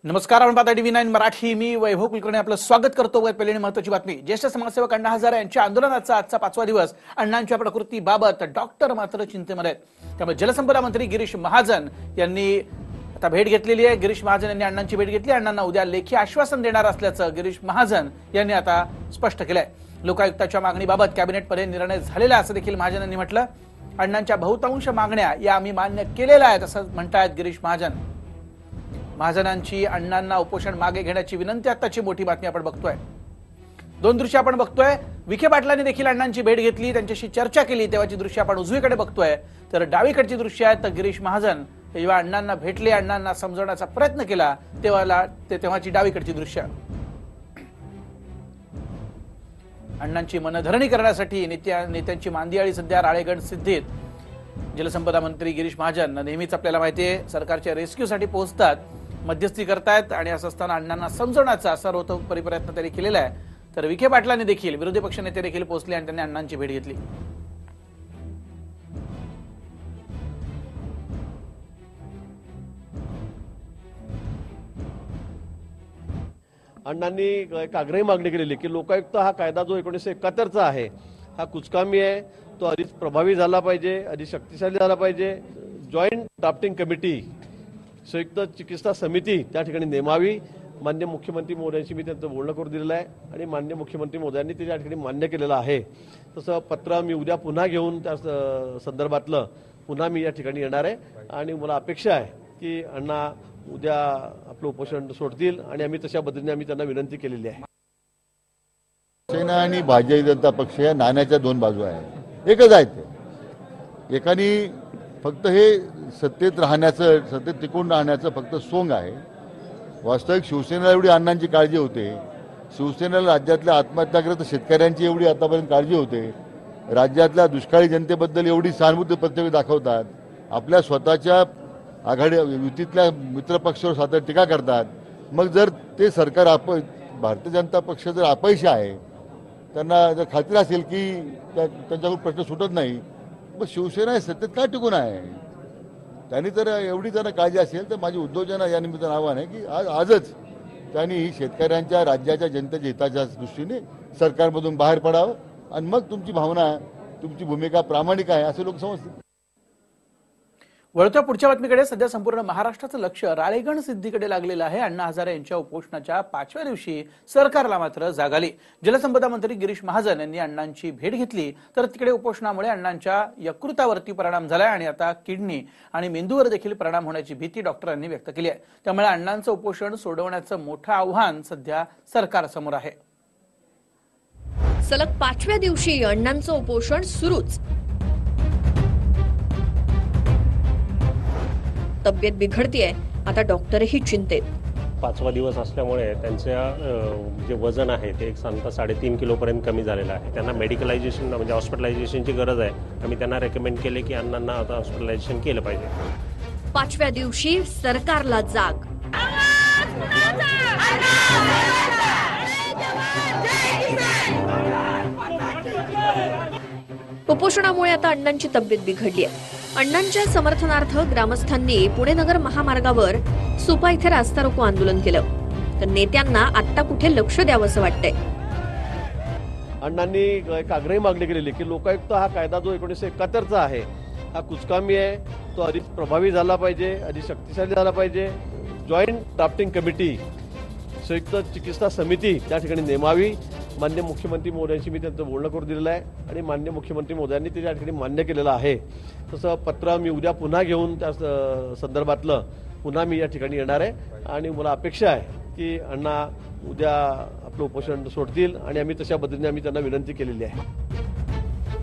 नमस्कार, आपण पाहता TV9 मराठी. मी वैभव कुलकर्णी आपलं स्वागत करतो. पहिली महत्त्वाची बातमी. ज्येष्ठ समाजसेवक अण्णा हजारे यांच्या आंदोलनाचा आजचा 5वा दिवस. अण्णांच्या प्रकृतीबाबत डॉक्टर मात्र चिंतेमध्ये आहेत. त्यामुळे जलसंपदा मंत्री गिरीश महाजन यांनी आता भेट घेतलेली आहे. गिरीश महाजन यांनी अण्णांची भेट घेतली. अण्णांना उद्या लेखी आश्वासन देणार असल्याचं गिरीश महाजन यांनी आता स्पष्ट केलंय. लोकायुक्ताच्या मागणीबाबत कॅबिनेटमध्ये निर्णय झालेला असं देखील महाजन यांनी म्हटलं. अण्णांच्या बहुतांश मागण्या या आम्ही मान्य केलेल्या आहेत असं म्हणतायत गिरीश महाजन. महाजनांची अण्णांना उपोषण मागे घेण्याची विनंती. आताची मोठी बातमी आपण बघतोय. दोन दृश्य आपण बघतोय. विखे पाटलांनी देखील अण्णांची भेट घेतली, त्यांच्याशी चर्चा केली. तेव्हाची दृश्य आपण उजवीकडे बघतोय. तर डावीकडची दृश्य आहेत. तर गिरीश महाजन जेव्हा अण्णांना भेटले, अण्णांना समजवण्याचा प्रयत्न केला, तेव्हाची डावीकडची दृश्य. अण्णांची मनधरणी करण्यासाठी नेत्यांची मांदियाळी सध्या राळेगण सिद्धीत. जलसंपदा मंत्री गिरीश महाजन नेहमीच आपल्याला माहिती आहे सरकारच्या रेस्क्यूसाठी पोहोचतात, मध्यस्थी करतायत आणि असं असताना अण्णांना समजवण्याचा सर्वतोपरी प्रयत्न त्यांनी केलेला आहे. तर विखे पाटलांनी देखील, विरोधी पक्ष नेते देखील पोहोचले आणि त्यांनी अण्णांची भेट घेतली. अण्णांनी एक आग्रही मागणी केलेली की लोकायुक्त हा कायदा जो 1971चा आहे हा कुचकामी आहे, तो अधिक प्रभावी झाला पाहिजे, अधिक शक्तिशाली झाला पाहिजे. जॉईंट ड्राफ्टिंग कमिटी, संयुक्त चिकित्सा समिती त्या ठिकाणी नेमावी. माननीय मुख्यमंत्री महोदयांशी मी त्यांचं बोलणं करून दिलेलं आहे आणि माननीय मुख्यमंत्री महोदयांनी ते त्या ठिकाणी मान्य केलेलं आहे. तसं पत्र मी उद्या पुन्हा घेऊन त्या संदर्भातलं पुन्हा मी या ठिकाणी येणार आहे आणि मला अपेक्षा आहे की अण्णा उद्या आपलं उपोषण सोडतील आणि आम्ही तशा पद्धतीने आम्ही त्यांना विनंती केलेली आहे. शिवसेना आणि भारतीय जनता पक्ष या नाण्याच्या दोन बाजू आहेत. एकच आहे ते. एकाने फक्त हे सत्तेत राहण्याचं, सत्तेत टिकून राहण्याचं फक्त सोंग आहे. वास्तविक शिवसेनेला एवढी अण्णांची काळजी होते, शिवसेनेला राज्यातल्या आत्महत्याग्रस्त शेतकऱ्यांची एवढी आतापर्यंत काळजी होते, राज्यातल्या दुष्काळी जनतेबद्दल एवढी सहानुभूती प्रत्येक दाखवतात, आपल्या स्वतःच्या आघाडी युतीतल्या मित्रपक्षावर स्वतः टीका करतात. मग जर ते सरकार भारतीय जनता पक्ष जर अपयशी आहे, त्यांना जर खात्री असेल की त्यांच्याकडून प्रश्न सुटत नाही, मग शिवसेना सत्तेत काय टिकून आहे? त्यांनी जर एवढी जर काळजी असेल तर माझी उद्योजकांना या निमित्तानं आव्हान आहे की आजच त्यांनी शेतकऱ्यांच्या, राज्याच्या जनतेच्या हिताच्या दृष्टीने सरकारमधून बाहेर पडावं आणि मग तुमची भावना, तुमची भूमिका प्रामाणिक आहे असे लोक समजतील. वळत्या पुढच्या बातमीकडे. सध्या संपूर्ण महाराष्ट्राचं लक्ष राळेगण सिद्धीकडे लागलेलं आहे. अण्णा हजारे यांच्या उपोषणाच्या 5व्या दिवशी सरकारला मात्र जाग आली. जलसंपदा मंत्री गिरीश महाजन यांनी अण्णांची भेट घेतली. तर तिकडे उपोषणामुळे अण्णांच्या यकृतावरती परिणाम झालाय आणि आता किडनी आणि मेंदूवर देखील परिणाम होण्याची भीती डॉक्टरांनी व्यक्त केली आहे. त्यामुळे अण्णांचं उपोषण सोडवण्याचं मोठं आव्हान सध्या सरकारसमोर आहे. सलग 5व्या दिवशी अण्णांचं उपोषण सुरूच. तब्येत बिघडतीये, आता डॉक्टरही चिंतेत. 5वा दिवस असल्यामुळे त्यांचं जे वजन आहे ते एक साधारणतः 3.5 किलोपर्यंत कमी झालेलं आहे. त्यांना मेडिकलायझेशन म्हणजे हॉस्पिटलायझेशनची गरज आहे. आम्ही त्यांना रेकमेंड केले की अण्णांना आता हॉस्पिटलायझेशन केलं पाहिजे. 5व्या दिवशी सरकारला जाग. उपोषणामुळे आता अण्णांची तब्येत बिघडली आहे. अण्णांच्या समर्थनार्थ ग्रामस्थांनी पुणे नगर महामार्गावर सुपा इथे रास्ता रोको आंदोलन केलं. तर नेत्यांना आता कुठे लक्ष द्यावं असं वाटतंय. अण्णांनी एक आग्रही मागणी केलेली की लोकायुक्त हा कायदा जो 1971चा आहे हा कुचकामी आहे, तो अधिक प्रभावी झाला पाहिजे, अधिक शक्तिशाली झाला पाहिजे. जॉईंट ड्राफ्टिंग कमिटी, संयुक्त चिकित्सा समिती त्या ठिकाणी नेमावी. माननीय मुख्यमंत्री महोदयांशी मी त्यांचं बोलणं करून दिलेलं आहे आणि माननीय मुख्यमंत्री महोदयांनी ते त्या ठिकाणी मान्य केलेलं आहे. तसं पत्र मी उद्या पुन्हा घेऊन त्या संदर्भातलं पुन्हा मी या ठिकाणी येणार आहे आणि मला अपेक्षा आहे की अण्णा उद्या आपलं उपोषण सोडतील आणि आम्ही तशा पद्धतीने आम्ही त्यांना विनंती केलेली आहे.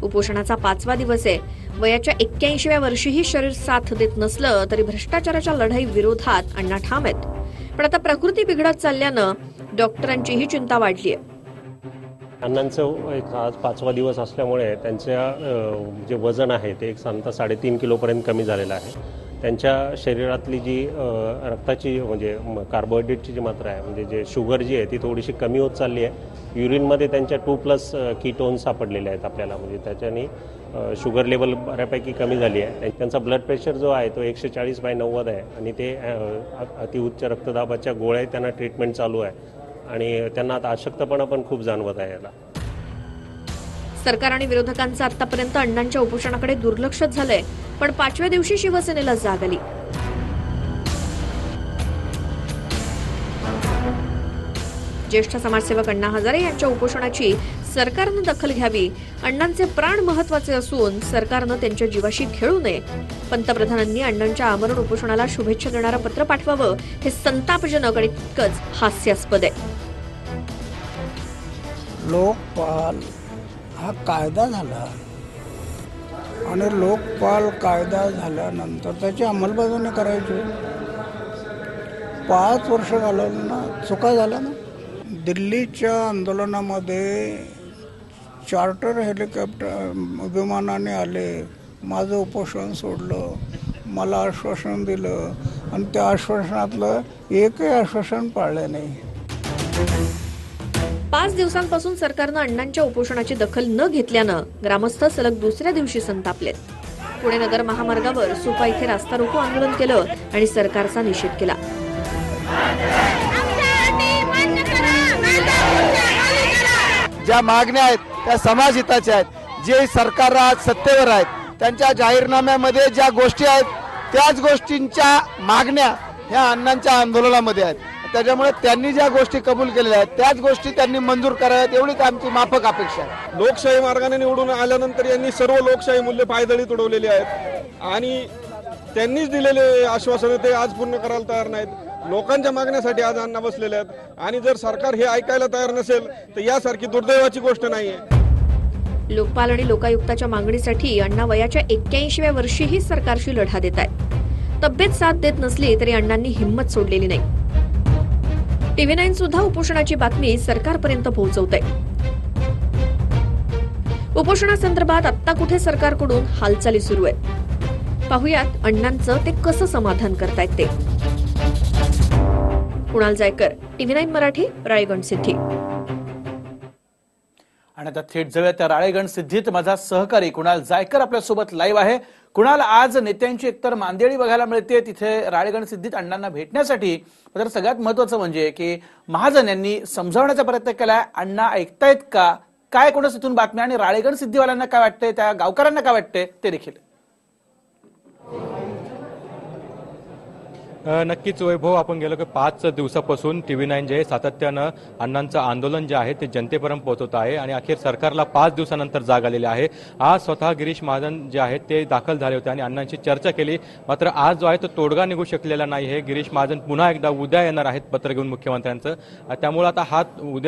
उपोषणाचा 5वा दिवस आहे. वयाच्या 81व्या वर्षीही शरीर साथ देत नसलं तरी भ्रष्टाचाराच्या लढाई विरोधात अण्णा ठाम आहेत. पण आता प्रकृती बिघडत चालल्यानं डॉक्टरांचीही चिंता वाढली आहे. अण्णांचं आज 5वा दिवस असल्यामुळे त्यांचं जे वजन आहे ते एक साधारणतः 3.5 किलोपर्यंत कमी झालेलं आहे. त्यांच्या शरीरातली जी रक्ताची म्हणजे कार्बोहायड्रेटची जी मात्रा आहे, म्हणजे जे शुगर जी आहे ती थोडीशी कमी होत चालली आहे. युरिनमध्ये त्यांच्या 2+ कीटोन सापडलेले आहेत आपल्याला, म्हणजे त्याच्याने शुगर लेवल बऱ्यापैकी कमी झाली आहे. त्यांचा ब्लड प्रेशर जो आहे तो 140/90 आहे आणि ते अतिउच्च रक्तदाबाच्या गोळ्या त्यांना ट्रीटमेंट चालू आहे आणि त्यांना आता अशक्तपणा पण खूप जाणवत आहे याला. सरकार आणि विरोधकांचं आतापर्यंत अण्णांच्या उपोषणाकडे दुर्लक्षच झालंय, पण 5व्या दिवशी शिवसेनेला जाग आली. ज्येष्ठ समाजसेवक अण्णा हजारे यांच्या उपोषणाची सरकारनं दखल घ्यावी. अण्णांचे प्राण महत्वाचे असून सरकारनं त्यांच्या जीवाशी खेळू नये. पंतप्रधानांनी अण्णांच्या आमरण उपोषणाला शुभेच्छा देणारं पत्र पाठवावं हे संतापजनक आणि तितकंच हास्यास्पद आहे. लोकपाल हा कायदा झाला आणि लोकपाल कायदा झाल्यानंतर त्याची अंमलबजावणी करायची. 5 वर्ष घालवलं ना, चुका झाल्या ना. दिल्लीच्या आंदोलनामध्ये चार्टर हेलिकॉप्टर विमानाने आले, माझं उपोषण सोडलं, मला आश्वासन दिलं आणि त्या आश्वासनातलं एकही आश्वासन पाळलं नाही. 5 दिवसांपासून सरकारनं अण्णांच्या उपोषणाची दखल न घेतल्यानं ग्रामस्थ सलग दुसऱ्या दिवशी संतापलेत. पुणे नगर महामार्गावर सुपा इथे रास्ता रोको आंदोलन केलं आणि सरकारचा निषेध केला. ज्या मागण्या आहेत त्या समाजहिताच्या आहेत. जे सरकार आज सत्तेवर आहेत त्यांच्या जाहीरनाम्यामध्ये ज्या गोष्टी आहेत त्याच गोष्टींच्या मागण्या ह्या अण्णांच्या आंदोलनामध्ये आहेत. त्याच्यामुळे त्यांनी ज्या गोष्टी कबूल केलेल्या आहेत त्याच गोष्टी त्यांनी मंजूर कराव्यात एवढीच आमची माफक अपेक्षा आहे. लोकशाही मार्गाने निवडून आल्यानंतर यांनी सर्व लोकशाही मूल्य पायदळी तुडवलेली आहेत आणि त्यांनीच दिलेले आश्वासन ते आज पूर्ण करायला तयार नाहीत. लोकांच्या मागण्यासाठी आज अण्णा बसलेले आहेत आणि जर सरकार हे ऐकायला तयार नसेल तर यासारखी दुर्दैवाची गोष्ट नाहीये. लोकपाल आणि लोकायुक्ताच्या मागणीसाठी अण्णा वयाच्या 81व्या वर्षीही सरकारशी लढा देत आहेत. तब्येत साथ देत नसली तरी अण्णांनी हिंमत सोडलेली नाही. TV9 सुद्धा उपोषणाची बातमी सरकारपर्यंत पोहोचवतंय. उपोषणासंदर्भात आत्ता कुठे सरकारकडून हालचाली सुरू आहेत. पाहुयात अण्णांचं ते कसं समाधान करतायत ते. कुणाल जायकर, TV9 मराठी, राळेगण सिद्धी. आणि आता थेट जाऊया त्या राळेगण सिद्धीत माझा सहकारी कुणाल जायकर आपल्यासोबत लाईव्ह आहे. कुणाल, आज नेत्यांची एकतर मांदेळी बघायला मिळते तिथे राळेगण सिद्धीत अण्णांना भेटण्यासाठी. तर सगळ्यात महत्वाचं म्हणजे की महाजन यांनी समजावण्याचा प्रयत्न केलाय. अण्णा ऐकतायत का, काय कोणाच इथून बातम्या आणि राळेगण सिद्धीवाल्यांना काय वाटतंय, त्या गावकऱ्यांना काय वाटतंय ते देखील. नक्कीच वैभव, आपण गेलो की 5 दिवसापासून TV9 जे सातत्यानं अण्णांचं आंदोलन जे आहे ते जनतेपर्यंत पोहोचवत आहे आणि अखेर सरकारला 5 दिवसानंतर जाग आलेली आहे. आज स्वतः गिरीश महाजन जे आहेत ते दाखल झाले होते आणि अण्णांची चर्चा केली. मात्र आज जो आहे तो तोडगा निघू शकलेला नाही आहे. गिरीश महाजन पुन्हा एकदा उद्या येणार आहेत पत्र घेऊन मुख्यमंत्र्यांचं. त्यामुळे आता हा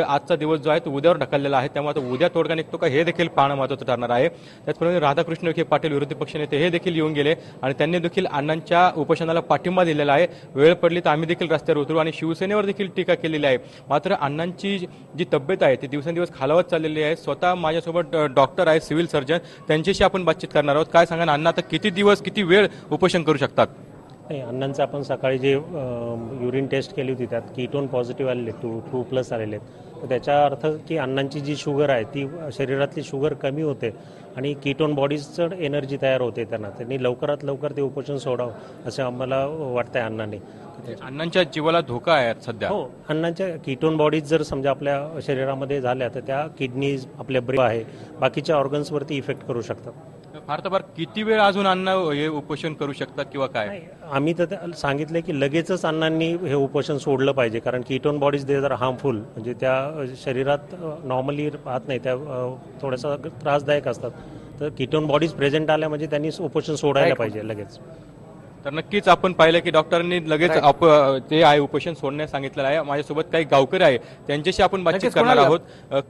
आजचा दिवस जो आहे तो उद्यावर ढकललेला आहे. त्यामुळे आता उद्या तोडगा निघतो का हे देखील पाहणं महत्त्वाचं ठरणार आहे. त्याचप्रमाणे राधाकृष्ण विखे पाटील विरोधी पक्षनेते हे देखील येऊन गेले आणि त्यांनी देखील अण्णांच्या उपोषणाला पाठिंबा दिलेला आहे. वेळ पडली तर आम्ही देखील रस्त्यावर उतरू आणि शिवसेनेवर देखील टीका केलेली आहे. मात्र अण्णांची जी तब्येत आहे ती दिवसेंदिवस खालावत चाललेली आहे. स्वतः माझ्यासोबत डॉक्टर आहे, सिव्हिल सर्जन, त्यांच्याशी आपण बातचीत करणार आहोत. काय सांगा अण्णा, आता किती दिवस किती वेळ उपोषण करू शकतात? अण्णांचं आपण सकाळी जे युरिन टेस्ट केली होती त्यात कीटोन पॉझिटिव्ह आलेले, 2+ आलेले आहेत. तर त्याचा अर्थ की अण्णांची जी शुगर आहे ती शरीरातली शुगर कमी होते आणि कीटोन बॉडीजचं एनर्जी तयार होते त्यांनी लवकरात लवकर ते उपोषण सोडावं असं आम्हाला वाटतंय अण्णांनी. अण्णांच्या जीवाला धोका आहे सध्या. हो, अण्णांच्या कीटोन बॉडीज जर समजा आपल्या शरीरामध्ये झाल्या तर त्या किडनीज, आपल्या ब्रेन आहे, बाकीच्या ऑर्गन्सवरती इफेक्ट करू शकतात. फार तर फार किती वेळ अजून अण्णा हे उपोषण करू शकतात किंवा काय? आम्ही तर सांगितलं की लगेचच अण्णांनी हे उपोषण सोडलं पाहिजे, कारण कीटोन बॉडीज दे जर हार्मफुल, म्हणजे त्या शरीरात नॉर्मली राहत नाही, त्या थोडासा त्रासदायक असतात. तर कीटोन बॉडीज प्रेझेंट आल्या म्हणजे त्यांनी उपोषण सोडायला पाहिजे लगेच. तर नक्कीच आपण पाहिलं की डॉक्टरांनी लगेच ते आहे उपोषण सोडण्यास सांगितलेलं आहे. माझ्यासोबत काही गावकरी आहे त्यांच्याशी आपण बातचीत करणार आहोत.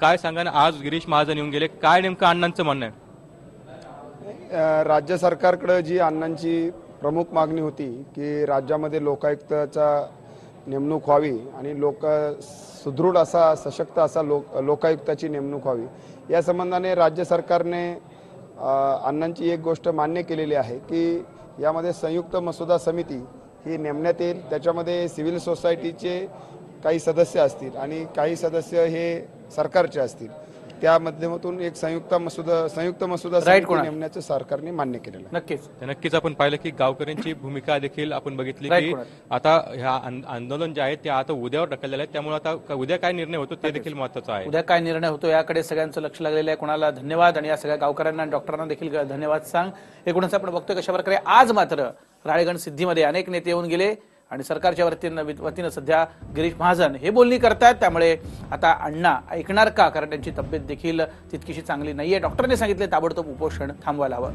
काय सांगा, आज गिरीश महाजन येऊन गेले, काय नेमकं अण्णांचं म्हणणं आहे? राज्य सरकारकडे जी अण्णांची प्रमुख मागणी होती की राज्यामध्ये लोकायुक्ताचा नेमणूक व्हावी आणि सुदृढ असा, सशक्त असा लोकायुक्ताची नेमणूक व्हावी, या संबंधाने राज्य सरकारने अण्णांची एक गोष्ट मान्य केलेली आहे की यामध्ये संयुक्त मसुदा समिती ही नेमण्यात येईल. त्याच्यामध्ये सिव्हिल सोसायटीचे काही सदस्य असतील आणि काही सदस्य हे सरकारचे असतील. त्या माध्यमातून एक संयुक्त मसुदा समिती नेमण्याचं सरकारने मान्य केलेलं आहे. नक्कीच आपण पाहिलं की गावकऱ्यांची भूमिका देखील आपण बघितली की आता ह्या आंदोलन जे आहे ते आता उद्यावर ढकललेलं आहे. त्यामुळे आता उद्या काय निर्णय होतो ते देखील महत्त्वाचं आहे. उद्या काय निर्णय होतो याकडे सगळ्यांचं लक्ष लागलेलं आहे. कोणाला धन्यवाद आणि या सगळ्या गावकऱ्यांना आणि डॉक्टरांना देखील धन्यवाद सांग. एकूणच आपण बघतोय कशा प्रकारे आज मात्र राळेगण सिद्धीमध्ये अनेक नेते येऊन गेले आणि सरकारच्या वतीनं सध्या गिरीश महाजन हे बोलणी करतायत. त्यामुळे आता अण्णा ऐकणार का, कारण त्यांची तब्येत देखील तितकीशी चांगली नाहीये. डॉक्टरांनी सांगितले ताबडतोब उपोषण थांबवायला हवं.